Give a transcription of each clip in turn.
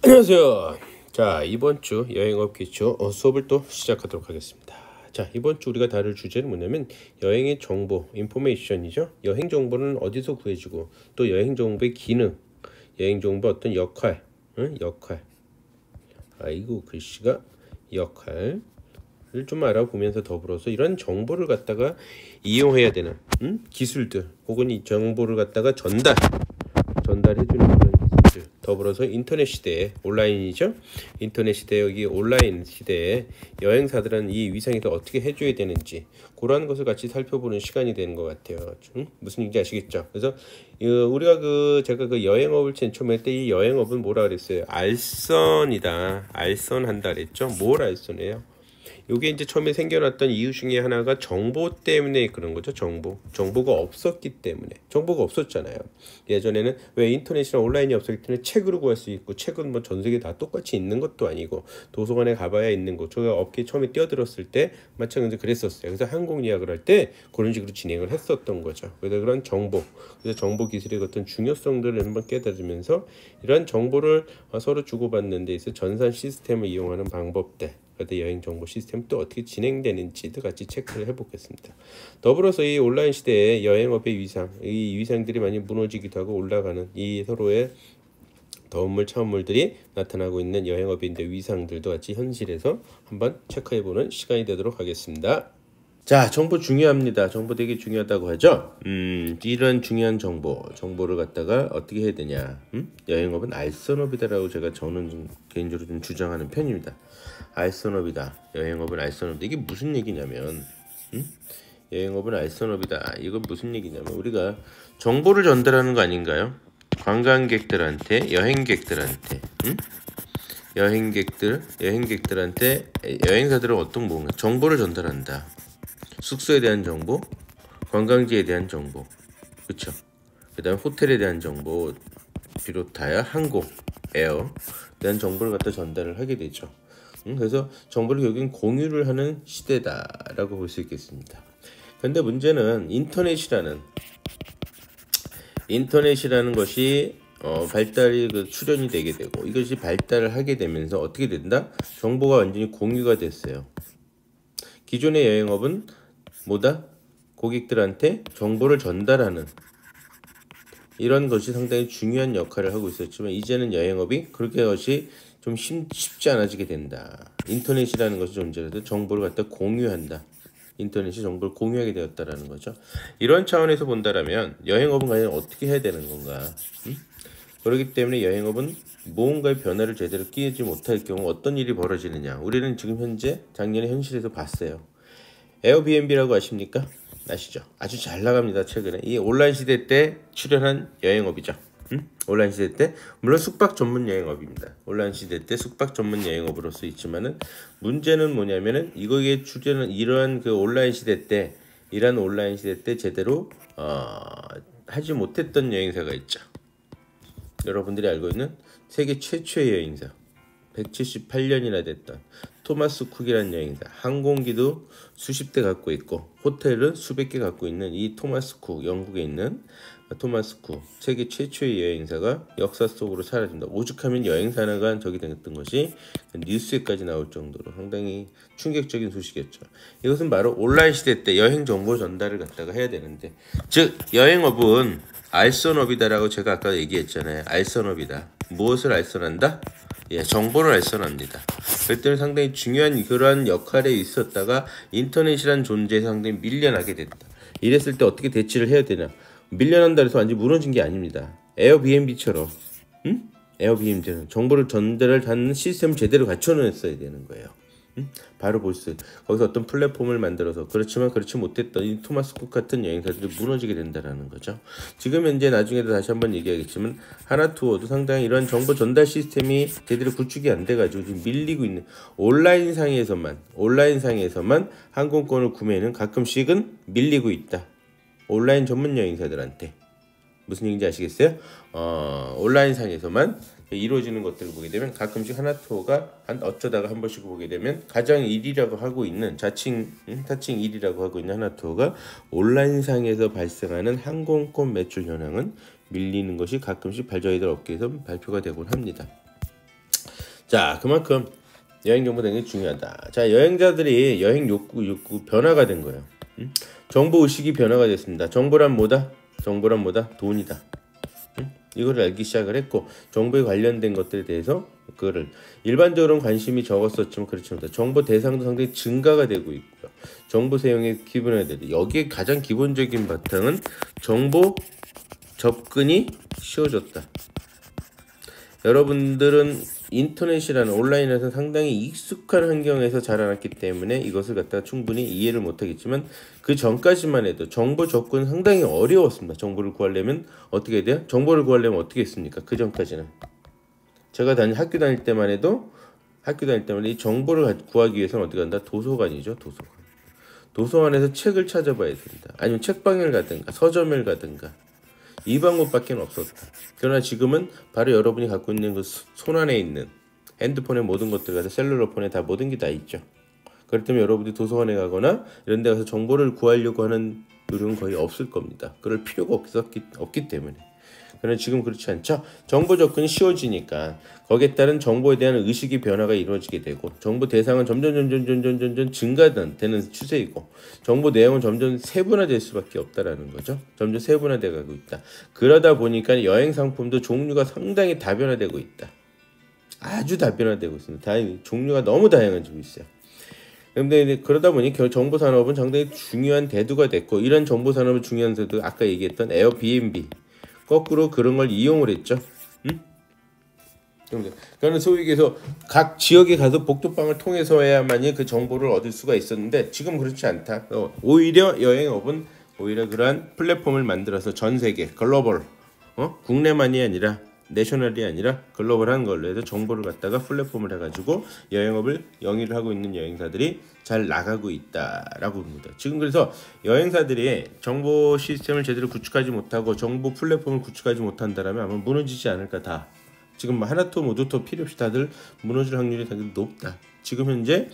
안녕하세요. 자, 이번 주 여행업 기초 수업을 또 시작하도록 하겠습니다. 자, 이번 주 우리가 다룰 주제는 뭐냐면 여행의 정보, 인포메이션이죠. 여행 정보는 어디서 구해지고 또 여행 정보의 기능, 여행 정보 어떤 역할, 역할. 아이고 글씨가 역할을 좀 알아보면서 더불어서 이런 정보를 갖다가 이용해야 되는 기술들 혹은 이 정보를 갖다가 전달해주는 그런 기술들, 더불어서 인터넷 시대에 온라인이죠. 인터넷 시대, 여기 온라인 시대에 여행사들은 이 위상에서 어떻게 해줘야 되는지 그러한 것을 같이 살펴보는 시간이 되는 것 같아요. 무슨 얘기인지 아시겠죠? 그래서 우리가 제가 여행업을 처음 할 때 이 여행업은 뭐라 그랬어요? 알선이다. 알선한다 그랬죠. 뭘 알선해요? 요게 이제 처음에 생겨났던 이유 중에 하나가 정보 때문에 그런 거죠. 정보가 없었기 때문에. 정보가 없었잖아요. 예전에는 왜 인터넷이나 온라인이 없었을 때는 책으로 구할 수 있고, 책은 뭐 전 세계 다 똑같이 있는 것도 아니고 도서관에 가봐야 있는 거. 제가 업계에 처음에 뛰어들었을 때 마찬가지로 그랬었어요. 그래서 항공 예약을 할 때 그런 식으로 진행을 했었던 거죠. 그래서 그런 그래서 정보 기술의 어떤 중요성들을 한번 깨달으면서 이러한 정보를 서로 주고받는 데 있어 전산 시스템을 이용하는 방법들, 여행 정보 시스템 또 어떻게 진행되는지도 같이 체크를 해보겠습니다. 더불어서 이 온라인 시대에 여행업의 이 위상들이 많이 무너지기도 하고 올라가는 이 서로의 더운물 차운물들이 나타나고 있는 여행업인데 위상들도 같이 현실에서 한번 체크해보는 시간이 되도록 하겠습니다. 자, 정보 중요합니다. 정보 되게 중요하다고 하죠. 이런 중요한 정보를 갖다가 어떻게 해야 되냐. 여행업은 알선업이다라고 저는 개인적으로 좀 주장하는 편입니다. 알선업이다. 여행업은 알선업이다. 이게 무슨 얘기냐면, 여행업은 알선업이다. 이건 무슨 얘기냐면 우리가 정보를 전달하는 거 아닌가요? 관광객들한테, 여행객들한테, 여행객들한테 여행사들은 뭔가 정보를 전달한다. 숙소에 대한 정보, 관광지에 대한 정보, 그렇죠? 그다음 호텔에 대한 정보 비롯하여 항공, 에어에 대한 정보를 갖다 전달을 하게 되죠. 그래서 정보를 결국엔 공유를 하는 시대다라고 볼 수 있겠습니다. 그런데 문제는 인터넷이라는 것이 발달이 출현이 되게 되고 이것이 발달을 하게 되면서 어떻게 된다? 정보가 완전히 공유가 됐어요. 기존의 여행업은 고객들한테 정보를 전달하는 이런 것이 상당히 중요한 역할을 하고 있었지만 이제는 여행업이 그렇게 것이 좀 쉽지 않아지게 된다. 인터넷이라는 것이 존재해도 정보를 갖다 공유한다. 인터넷이 정보를 공유하게 되었다라는 거죠. 이런 차원에서 본다라면 여행업은 과연 어떻게 해야 되는 건가? 그렇기 때문에 여행업은 무언가의 변화를 제대로 끼우지 못할 경우 어떤 일이 벌어지느냐. 우리는 지금 현재 작년에 현실에서 봤어요. 에어비앤비라고 아십니까? 아시죠? 아주 잘 나갑니다. 최근에 이 온라인 시대 때 출연한 여행업이죠. 온라인 시대 때 물론 숙박 전문 여행업입니다. 온라인 시대 때 숙박 전문 여행업으로서 있지만은 문제는 뭐냐면은 이거에 출연한 이러한 온라인 시대 때 제대로 하지 못했던 여행사가 있죠. 여러분들이 알고 있는 세계 최초의 여행사, 178년이나 됐던 토마스 쿡이라는 여행사, 항공기도 수십 대 갖고 있고 호텔은 수백 개 갖고 있는 이 토마스 쿡, 영국에 있는 토마스 쿡, 세계 최초의 여행사가 역사 속으로 사라진다. 오죽하면 여행사가 저기 됐던 것이 뉴스에까지 나올 정도로 상당히 충격적인 소식이었죠. 이것은 바로 온라인 시대 때 여행 정보 전달을 갖다가 해야 되는데, 즉 여행업은 알선업이다라고 제가 아까 얘기했잖아요. 알선업이다. 무엇을 알선한다? 예, 정보를 알선합니다. 그때는 상당히 중요한 그러한 역할에 있었다가 인터넷이란 존재에 상당히 밀려나게 된다. 이랬을 때 어떻게 대치를 해야 되냐? 밀려난다 해서 완전히 무너진 게 아닙니다. 에어비앤비처럼 에어비앤비처럼 정보를 전달하는 시스템을 제대로 갖춰놨어야 되는 거예요. 바로 볼 수, 거기서 어떤 플랫폼을 만들어서 그렇지만 그렇지 못했던 이 토마스 쿡 같은 여행사들이 무너지게 된다라는 거죠. 지금 현재 나중에도 다시 한번 얘기하겠지만 하나투어도 상당히 이런 정보 전달 시스템이 제대로 구축이 안 돼가지고 지금 밀리고 있는 온라인 상에서만 항공권을 구매는 가끔씩은 밀리고 있다. 온라인 전문 여행사들한테. 무슨 얘기인지 아시겠어요? 온라인 상에서만 이루어지는 것들을 보게 되면 가끔씩 하나투어가 어쩌다가 한 번씩 보게 되면 가장 1위라고 하고 있는 타칭 1위라고 하고 있는 하나투어가 온라인상에서 발생하는 항공권 매출 현황은 밀리는 것이 가끔씩 저희들 업계에서 발표가 되곤 합니다. 자, 그만큼 여행 정보 되게 중요하다. 자, 여행자들이 여행 욕구 변화가 된 거예요. 정보 의식이 변화가 됐습니다. 정보란 뭐다? 돈이다. 이거를 알기 시작을 했고, 정보에 관련된 것들에 대해서 그거를 일반적으로는 관심이 적었었지만 그렇지 못하다. 정보 대상도 상당히 증가가 되고 있고요. 정보 사용의 기본화가 되고, 여기에 가장 기본적인 바탕은 정보 접근이 쉬워졌다. 여러분들은 인터넷이라는 온라인에서 상당히 익숙한 환경에서 자라났기 때문에 이것을 갖다가 충분히 이해를 못하겠지만, 그 전까지만 해도 정보 접근 상당히 어려웠습니다. 정보를 구하려면 어떻게 돼요? 정보를 구하려면 어떻게 했습니까? 그 전까지는 제가 학교 다닐 때만 해도 이 정보를 구하기 위해서는 어떻게 한다? 도서관이죠. 도서관에서 책을 찾아봐야 된다. 아니면 책방을 가든가 서점을 가든가, 이 방법밖에 없었다. 그러나 지금은 바로 여러분이 갖고 있는 그 손안에 있는 핸드폰의 모든 것들 가서 셀룰러폰에 다 모든 게 다 있죠. 그렇다면 여러분들이 도서관에 가거나 이런 데 가서 정보를 구하려고 하는 노력은 거의 없을 겁니다. 그럴 필요가 없기 때문에. 그러나 지금 그렇지 않죠. 정보 접근이 쉬워지니까 거기에 따른 정보에 대한 의식의 변화가 이루어지게 되고, 정보 대상은 점점 증가되는 추세이고, 정보 내용은 점점 세분화될 수밖에 없다라는 거죠. 점점 세분화돼 가고 있다. 그러다 보니까 여행 상품도 종류가 상당히 다변화되고 있다. 아주 다변화되고 있습니다. 종류가 너무 다양해지고 있어요. 그런데 그러다 보니 정보 산업은 상당히 중요한 대두가 됐고, 이런 정보 산업의 중요한 대두, 아까 얘기했던 에어비앤비, 거꾸로 그런 걸 이용을 했죠. 그러니까 소위 얘기해서 각 지역에 가서 복도방을 통해서야만이 그 정보를 얻을 수가 있었는데, 지금 그렇지 않다. 오히려 여행업은 그러한 플랫폼을 만들어서 전 세계 글로벌, 국내만이 아니라 내셔널이 아니라 글로벌한 걸로 해서 정보를 갖다가 플랫폼을 해가지고 여행업을 영위를 하고 있는 여행사들이 잘 나가고 있다라고 봅니다. 지금 그래서 여행사들이 정보 시스템을 제대로 구축하지 못하고 정보 플랫폼을 구축하지 못한다라면 아마 무너지지 않을까. 다 지금 하나도 모두도 필요 없이 다들 무너질 확률이 되게 높다. 지금 현재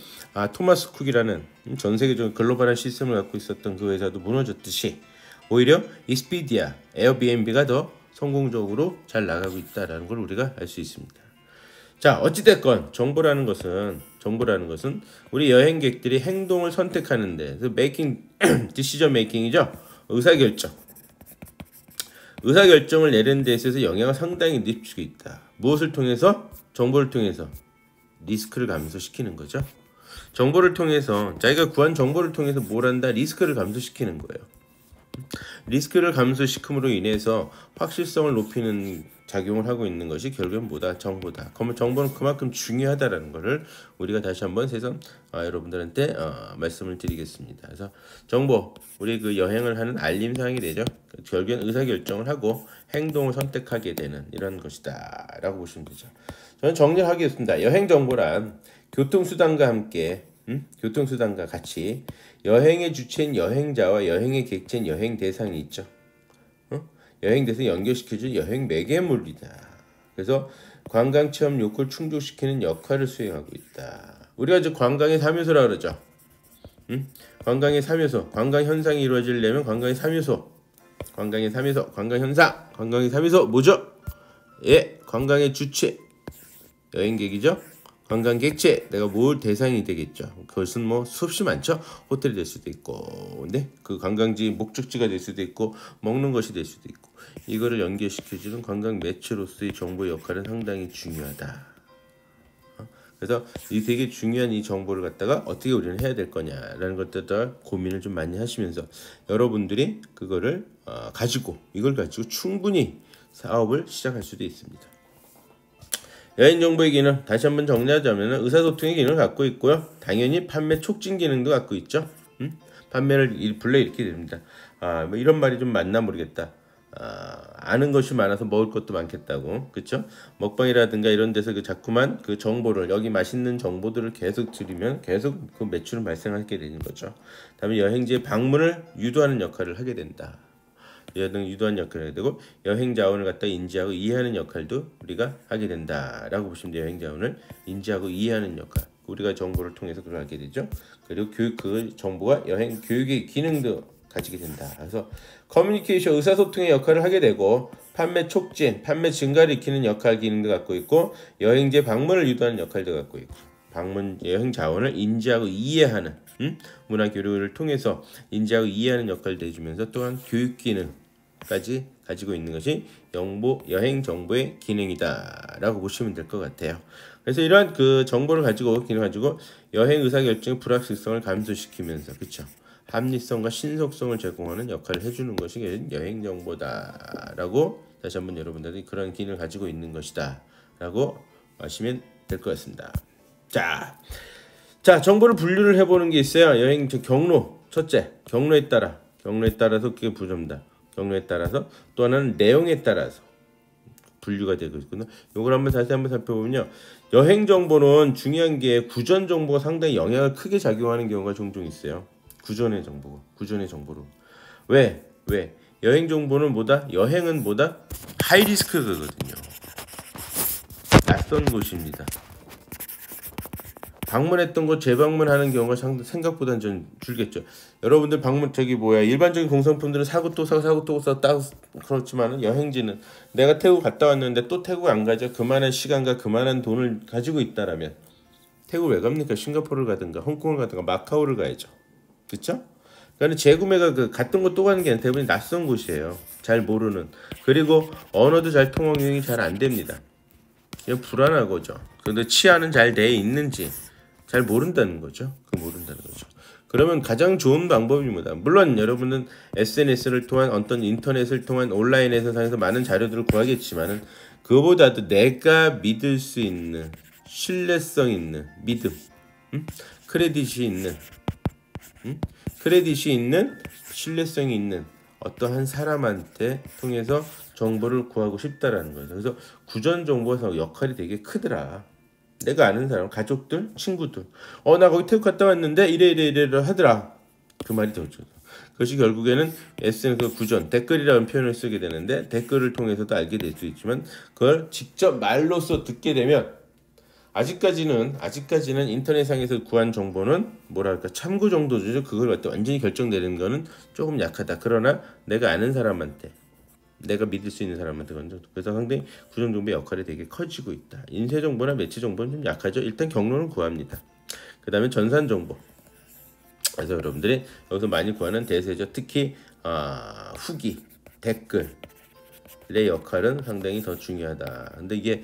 토마스 쿡이라는 전 세계적인 글로벌한 시스템을 갖고 있었던 그 회사도 무너졌듯이, 오히려 익스피디아, 에어비앤비가 더 성공적으로 잘 나가고 있다라는 걸 우리가 알 수 있습니다. 자, 어찌됐건 정보라는 것은 우리 여행객들이 행동을 선택하는데, 디시전 메이킹이죠. 의사결정을 내리는 데 있어서 영향을 상당히 미치고 있다. 무엇을 통해서? 정보를 통해서 리스크를 감소시키는 거죠. 정보를 통해서, 자기가 구한 정보를 통해서 뭘 한다? 리스크를 감소시키는 거예요. 리스크를 감소시킴으로 인해서 확실성을 높이는 작용을 하고 있는 것이 결국은 뭐다? 정보다. 그러면 정보는 그만큼 중요하다라는 것을 우리가 다시 한번 여러분들한테 말씀을 드리겠습니다. 그래서 정보, 우리 그 여행을 하는 알림사항이 되죠. 결국엔 의사결정을 하고 행동을 선택하게 되는 이런 것이다 라고 보시면 되죠. 저는 정리하겠습니다. 여행 정보란 교통수단과 함께 교통수단과 같이 여행의 주체인 여행자와 여행의 객체인 여행 대상이 있죠. 여행 대상 연결시켜줄 여행 매개물이다. 그래서 관광 체험 욕구를 충족시키는 역할을 수행하고 있다. 우리가 즉 관광의 3요소라 그러죠. 관광의 3요소, 관광 현상이 이루어지려면 관광의 3요소, 관광 현상, 관광의 3요소 뭐죠? 예, 관광의 주체, 여행객이죠. 관광 객체, 내가 뭘 대상이 되겠죠. 그것은 뭐 수없이 많죠. 호텔이 될 수도 있고, 근데 그 관광지 목적지가 될 수도 있고, 먹는 것이 될 수도 있고, 이거를 연결시켜주는 관광 매체로서의 정보 역할은 상당히 중요하다. 그래서 이 되게 중요한 이 정보를 갖다가 어떻게 우리는 해야 될 거냐라는 것들을 고민을 좀 많이 하시면서 여러분들이 그거를 이걸 가지고 충분히 사업을 시작할 수도 있습니다. 여행 정보의 기능, 다시 한번 정리하자면 의사소통의 기능을 갖고 있고요. 당연히 판매 촉진 기능도 갖고 있죠. 판매를 불러일으키게 됩니다. 뭐 이런 말이 좀 맞나 모르겠다. 아는 것이 많아서 먹을 것도 많겠다고, 그렇죠? 먹방이라든가 이런 데서 자꾸만 그 정보를, 여기 맛있는 정보들을 계속 들으면 계속 그 매출은 발생하게 되는 거죠. 다음에 여행지의 방문을 유도하는 역할을 하게 된다. 유도하는 역할을 하게 되고, 여행 자원을 갖다 인지하고 이해하는 역할도 우리가 하게 된다라고 보시면 돼요. 여행 자원을 인지하고 이해하는 역할, 우리가 정보를 통해서 그걸 하게 되죠. 그리고 그 정보가 여행 교육의 기능도 가지게 된다. 그래서 커뮤니케이션, 의사소통의 역할을 하게 되고 판매 촉진, 판매 증가를 일으키는 역할 기능도 갖고 있고 여행지 방문을 유도하는 역할도 갖고 있고 방문 여행 자원을 인지하고 이해하는 문화 교류를 통해서 인지하고 이해하는 역할도 해주면서 또한 교육 기능까지 가지고 있는 것이 여행 정보의 기능이다라고 보시면 될 것 같아요. 그래서 이러한 그 정보를 가지고 여행 의사결정의 불확실성을 감소시키면서 그렇죠. 합리성과 신속성을 제공하는 역할을 해주는 것이 여행 정보다라고 다시 한번 여러분들이 그런 기능을 가지고 있는 것이다라고 아시면 될 것 같습니다. 자, 정보를 분류를 해보는 게 있어요. 여행 경로 첫째, 경로에 따라서 그게 부점다. 경로에 따라서 또 하나는 내용에 따라서 분류가 되고 있거든요. 이걸 다시 한번 살펴보면요. 여행 정보는 중요한 게 구전 정보가 상당히 영향을 크게 작용하는 경우가 종종 있어요. 구전의 정보로. 왜? 여행 정보는 여행은 하이 리스크거든요. 낯선 곳입니다. 방문했던 곳 재방문하는 경우가 생각보다는 좀 줄겠죠. 여러분들 일반적인 공산품들은 사고 또 사고 그렇지만 여행지는 내가 태국 갔다 왔는데 또 태국 안 가죠. 그만한 시간과 그만한 돈을 가지고 있다라면 태국 왜 갑니까? 싱가포르를 가든가 홍콩을 가든가 마카오를 가야죠. 그렇죠? 그러니까 재구매가 갔던 곳 또 가는 게 아니라 대부분 낯선 곳이에요. 잘 모르는. 그리고 언어도 잘 통용이 잘 안 됩니다. 그냥 불안한 거죠. 근데 치안은 잘 돼 있는지 잘 모른다는 거죠. 그러면 가장 좋은 방법이 뭐다? 물론 여러분은 SNS를 통한 어떤 인터넷을 통한 온라인에서 상에서 많은 자료들을 구하겠지만은 그거보다도 내가 믿을 수 있는 신뢰성 있는 믿음, 크레딧이 있는 신뢰성이 있는 어떠한 사람한테 통해서 정보를 구하고 싶다라는 거예요. 그래서 구전 정보에서 역할이 되게 크더라. 내가 아는 사람, 가족들, 친구들. 나 거기 태국 갔다 왔는데 이래 하더라. 그 말이 더 좋죠. 그것이 결국에는 SNS 구전, 댓글이라는 표현을 쓰게 되는데 댓글을 통해서도 알게 될 수 있지만 그걸 직접 말로써 듣게 되면 아직까지는 인터넷상에서 구한 정보는 참고 정도죠. 그걸 완전히 결정내는 거는 조금 약하다. 그러나 내가 아는 사람한테 내가 믿을 수 있는 사람한테 그래서 상당히 구전 정보의 역할이 되게 커지고 있다. 인쇄 정보나 매체 정보는 좀 약하죠. 일단 경로는 구합니다. 그 다음에 전산 정보. 그래서 여러분들이 여기서 많이 구하는 대세죠. 특히 후기, 댓글의 역할은 상당히 더 중요하다. 근데 이게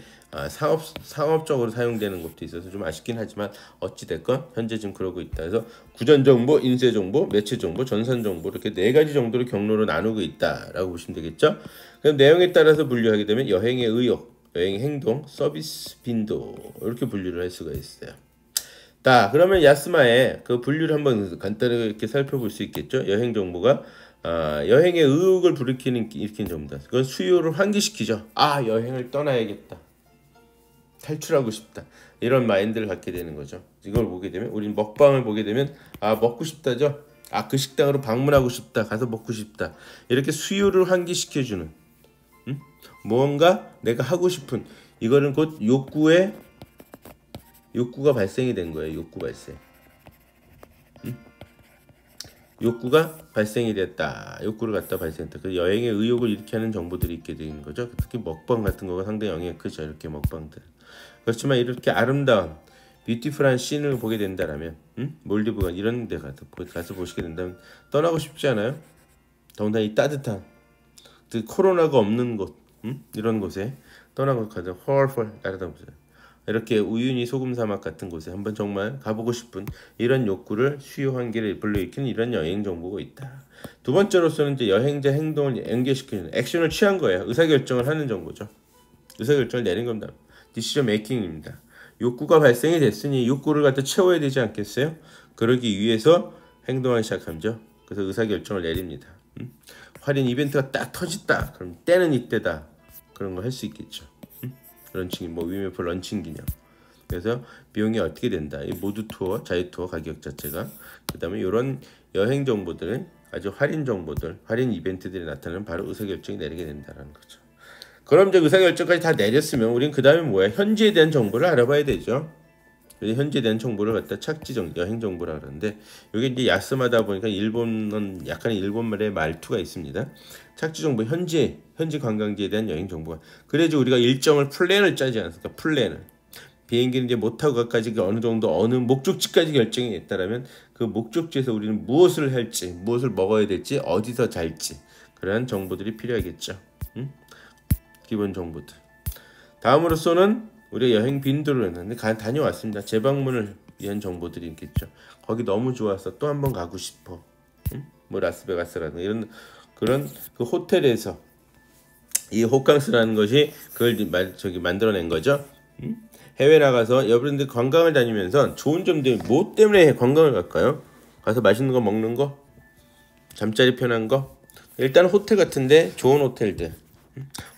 상업적으로 사용되는 것도 있어서 좀 아쉽긴 하지만 어찌됐건 현재 지금 그러고 있다. 그래서 구전 정보, 인쇄 정보, 매체 정보, 전산 정보 이렇게 4가지 정도로 경로로 나누고 있다라고 보시면 되겠죠. 그럼 내용에 따라서 분류하게 되면 여행의 의욕, 여행 행동, 서비스 빈도 이렇게 분류를 할 수가 있어요. 자, 그러면 야스마의 그 분류를 한번 간단하게 이렇게 살펴볼 수 있겠죠. 여행 정보가 여행의 의욕을 일으키는 정보다. 그건 수요를 환기시키죠. 여행을 떠나야겠다. 탈출하고 싶다. 이런 마인드를 갖게 되는 거죠. 이걸 보게 되면 우린 먹방을 보게 되면 먹고 싶다죠. 그 식당으로 방문하고 싶다. 가서 먹고 싶다. 이렇게 수요를 환기시켜주는 무언가 내가 하고 싶은 이거는 곧 욕구가 발생이 된 거예요. 욕구가 발생이 됐다. 욕구를 갖다 발생했다. 그 여행의 의욕을 일으키는 하는 정보들이 있게 되는 거죠. 특히 먹방 같은 거가 상당히 영향이 크죠. 이렇게 먹방들. 그렇지만 이렇게 아름다운 뷰티풀한 씬을 보게 된다라면 몰디브가 이런 데 가서 보시게 된다면 떠나고 싶지 않아요? 더군다나 이 따뜻한 코로나가 없는 곳 이런 곳에 떠나고 가서 헐 따라다보세요. 이렇게 우유니 소금 사막 같은 곳에 한번 정말 가보고 싶은 이런 욕구를 수요 환기를 불러일으키는 이런 여행 정보가 있다. 두 번째로서는 이제 여행자 행동을 연계시키는 액션을 취한 거예요. 의사결정을 하는 정보죠. 의사결정을 내린 겁니다. 디시전 메이킹입니다. 욕구가 발생이 됐으니 욕구를 갖다 채워야 되지 않겠어요? 그러기 위해서 행동하기 시작하죠. 그래서 의사결정을 내립니다. 할인 이벤트가 딱 터졌다. 그럼 때는 이때다. 그런 거 할 수 있겠죠. 런칭, 위메프 런칭 기념. 그래서 비용이 어떻게 된다. 이 모두 투어, 자유 투어 가격 자체가. 그 다음에 이런 여행 정보들은 아주 할인 정보들, 할인 이벤트들이 나타나면 바로 의사결정이 내리게 된다는 거죠. 그럼 이제 의사결정까지 다 내렸으면 우린 그 다음에 현지에 대한 정보를 알아봐야 되죠. 현지에 대한 정보를 갖다 여행 정보라 그러는데 이게 이제 야스마다 보니까 일본은 약간의 일본말의 말투가 있습니다. 착지 정보 현지 관광지에 대한 여행 정보가 그래야지 우리가 일정을 플랜을 짜지 않습니까? 플랜을 비행기는 이제 못 타고 가까지 어느 정도 어느 목적지까지 결정이 됐다라면 그 목적지에서 우리는 무엇을 할지 무엇을 먹어야 될지 어디서 잘지 그러한 정보들이 필요하겠죠. 기본 정보들. 다음으로서는 우리가 여행 빈도를 했는데 다녀왔습니다. 재방문을 위한 정보들이 있겠죠. 거기 너무 좋았어. 또 한 번 가고 싶어. 뭐 라스베가스라든가 이런 그런 그 호텔에서 이 호캉스라는 것이 그걸 만들어낸 거죠. 해외 나가서 여러분들 관광을 다니면서 좋은 점들 뭐 때문에 관광을 갈까요? 가서 맛있는 거 먹는 거, 잠자리 편한 거. 일단 호텔 같은데 좋은 호텔들.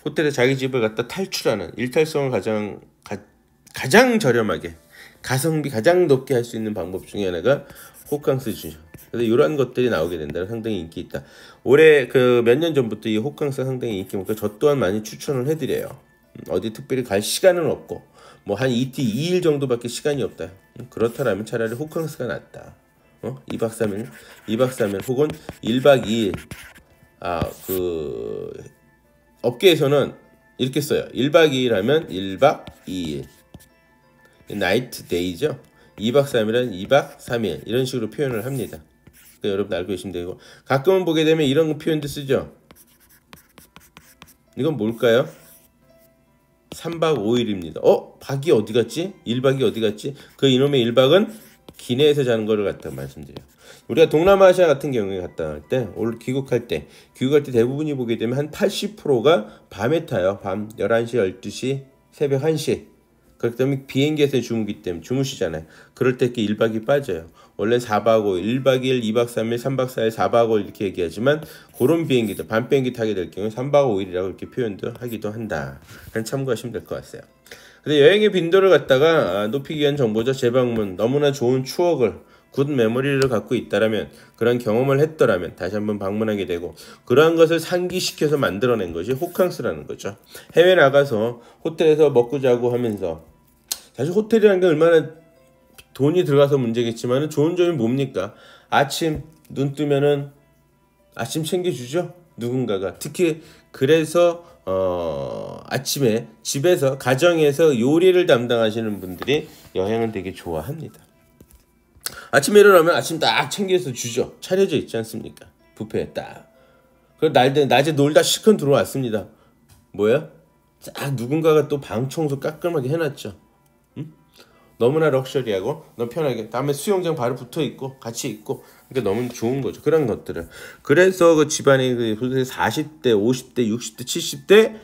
호텔에 자기 집을 갖다 탈출하는 일탈성을 가장 저렴하게 가성비 가장 높게 할 수 있는 방법 중에 하나가 호캉스죠. 그래서 이러한 것들이 나오게 된다는 상당히 인기 있다. 올해 그 몇 년 전부터 이 호캉스가 상당히 인기 많고 저 또한 많이 추천을 해드려요. 어디 특별히 갈 시간은 없고 뭐 한 2일 정도밖에 시간이 없다. 그렇다면 차라리 호캉스가 낫다. 2박 3일 혹은 1박 2일 그 업계에서는 이렇게 써요. 1박 2일 하면 1박 2일 나이트 데이죠. 2박 3일은 2박 3일 이런 식으로 표현을 합니다. 그러니까 여러분 알고 계시면 되고 가끔은 보게 되면 이런 표현도 쓰죠. 이건 뭘까요? 3박 5일입니다. 박이 어디 갔지? 1박이 어디 갔지? 그 이놈의 1박은 기내에서 자는 거를 갖다 말씀드려요. 우리가 동남아시아 같은 경우에 갔다 올 때, 귀국할 때 대부분이 보게 되면 한 80%가 밤에 타요. 밤 11시, 12시, 새벽 1시. 그렇기 때문에 비행기에서 주무시잖아요. 그럴 때 이렇게 1박이 빠져요. 원래 4박 5일, 1박 2일, 2박 3일, 3박 4일, 4박 5일 이렇게 얘기하지만 그런 비행기들, 밤 비행기 타게 될 경우에 3박 5일이라고 이렇게 표현도 하기도 한다. 참고하시면 될 것 같아요. 근데 여행의 빈도를 갖다가 높이기 위한 정보죠. 재방문, 너무나 좋은 추억을 굿 메모리를 갖고 있다라면 그런 경험을 했더라면 다시 한번 방문하게 되고 그러한 것을 상기시켜서 만들어낸 것이 호캉스라는 거죠. 해외 나가서 호텔에서 먹고 자고 하면서 사실 호텔이라는 게 얼마나 돈이 들어가서 문제겠지만 좋은 점이 뭡니까? 아침 눈 뜨면은 아침 챙겨주죠. 누군가가 특히 그래서 아침에 집에서 가정에서 요리를 담당하시는 분들이 여행은 되게 좋아합니다. 아침에 일어나면 아침 딱 챙겨서 주죠. 차려져 있지 않습니까? 뷔페에 딱. 그리고 낮에 놀다 실컷 들어왔습니다. 뭐야? 딱 누군가가 또 방 청소 깔끔하게 해놨죠. 너무나 럭셔리하고 너무 편하게 다음에 수영장 바로 붙어있고 같이 있고 그러니까 너무 좋은 거죠. 그런 것들은. 그래서 그 집안의 그 40대, 50대, 60대, 70대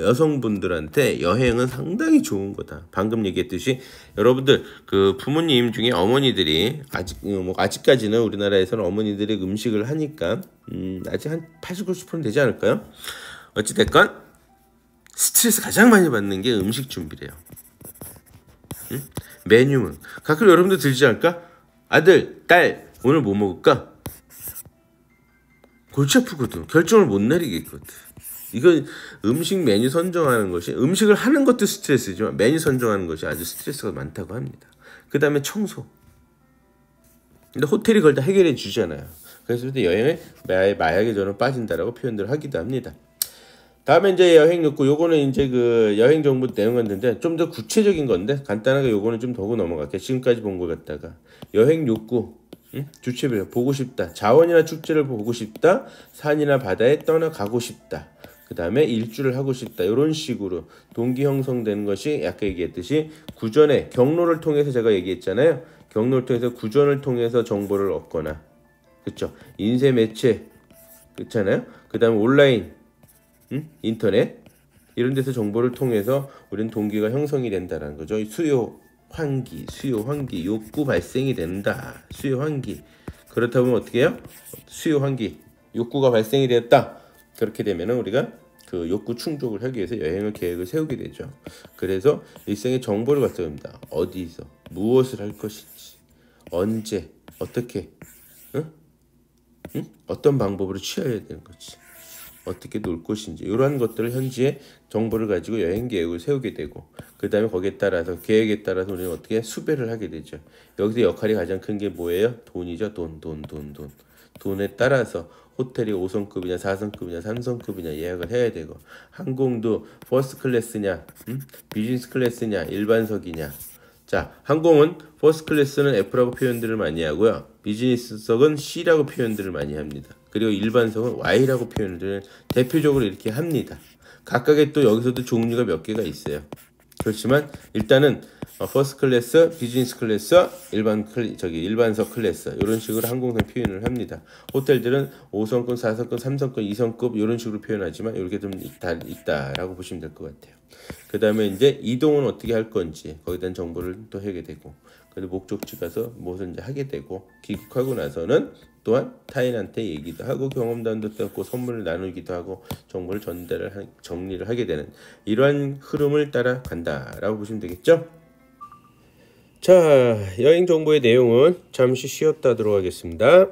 여성분들한테 여행은 상당히 좋은 거다. 방금 얘기했듯이 여러분들 그 부모님 중에 어머니들이 아직까지는 우리나라에서는 어머니들이 음식을 하니까 아직 한 80, 90% 되지 않을까요? 어찌됐건 스트레스 가장 많이 받는 게 음식 준비래요. 메뉴는 가끔 여러분들 들지 않을까? 아들, 딸 오늘 뭐 먹을까? 골치 아프거든. 결정을 못 내리겠거든. 이건 음식 메뉴 선정하는 것이 음식을 하는 것도 스트레스지만 메뉴 선정하는 것이 아주 스트레스가 많다고 합니다. 그 다음에 청소. 근데 호텔이 그걸 다 해결해 주잖아요. 그래서 여행에 마약에 저는 빠진다라고 표현을 하기도 합니다. 다음에 이제 여행 욕구 요거는 이제 그 여행 정보 내용 건데 좀 더 구체적인 건데 간단하게 요거는 좀 더 넘어갈게요. 지금까지 본 거 갖다가 여행 욕구 주체별 보고 싶다. 자원이나 축제를 보고 싶다. 산이나 바다에 떠나가고 싶다. 그 다음에 일주를 하고 싶다. 이런 식으로 동기 형성되는 것이 아까 얘기했듯이 구전에 경로를 통해서 제가 얘기했잖아요. 경로를 통해서 구전을 통해서 정보를 얻거나 그렇죠. 인쇄 매체 그렇잖아요. 그 다음에 온라인 인터넷 이런 데서 정보를 통해서 우리는 동기가 형성이 된다는 거죠. 수요 환기 욕구 발생이 된다. 수요 환기 그렇다 보면 어떻게 해요? 수요 환기 욕구가 발생이 되었다. 그렇게 되면은 우리가 그 욕구 충족을 하기 위해서 여행을 계획을 세우게 되죠. 그래서 일생의 정보를 갖춰야 합니다. 어디서 무엇을 할 것인지 언제 어떻게 어떤 방법으로 취해야 되는 거지. 어떻게 놀 것인지 이러한 것들을 현지의 정보를 가지고 여행 계획을 세우게 되고 그 다음에 거기에 따라서 계획에 따라서 우리는 어떻게 수배를 하게 되죠. 여기서 역할이 가장 큰 게 뭐예요? 돈이죠. 돈. 돈에 따라서 호텔이 5성급이냐 4성급이냐 3성급이냐 예약을 해야 되고 항공도 퍼스트 클래스냐 비즈니스 클래스냐 일반석이냐. 자, 항공은 퍼스트 클래스는 F라고 표현들을 많이 하고요. 비즈니스석은 C라고 표현들을 많이 합니다. 그리고 일반석은 Y라고 표현들을 대표적으로 이렇게 합니다. 각각의 또 여기서도 종류가 몇 개가 있어요. 그렇지만 일단은 퍼스트 클래스, 비즈니스 클래스, 일반석 클래스 이런 식으로 항공사 표현을 합니다. 호텔들은 5성급, 4성급, 3성급, 2성급 이런 식으로 표현하지만 이렇게 좀 있다라고 보시면 될 것 같아요. 그 다음에 이제 이동은 어떻게 할 건지 거기에 대한 정보를 또 하게 되고 그리고 목적지 가서 무엇을 이제 하게 되고 귀국하고 나서는 또한 타인한테 얘기도 하고 경험담도 듣고 선물을 나누기도 하고 정보를 정리를 하게 되는 이러한 흐름을 따라간다라고 보시면 되겠죠. 자, 여행 정보의 내용은 잠시 쉬었다 하도록 하겠습니다.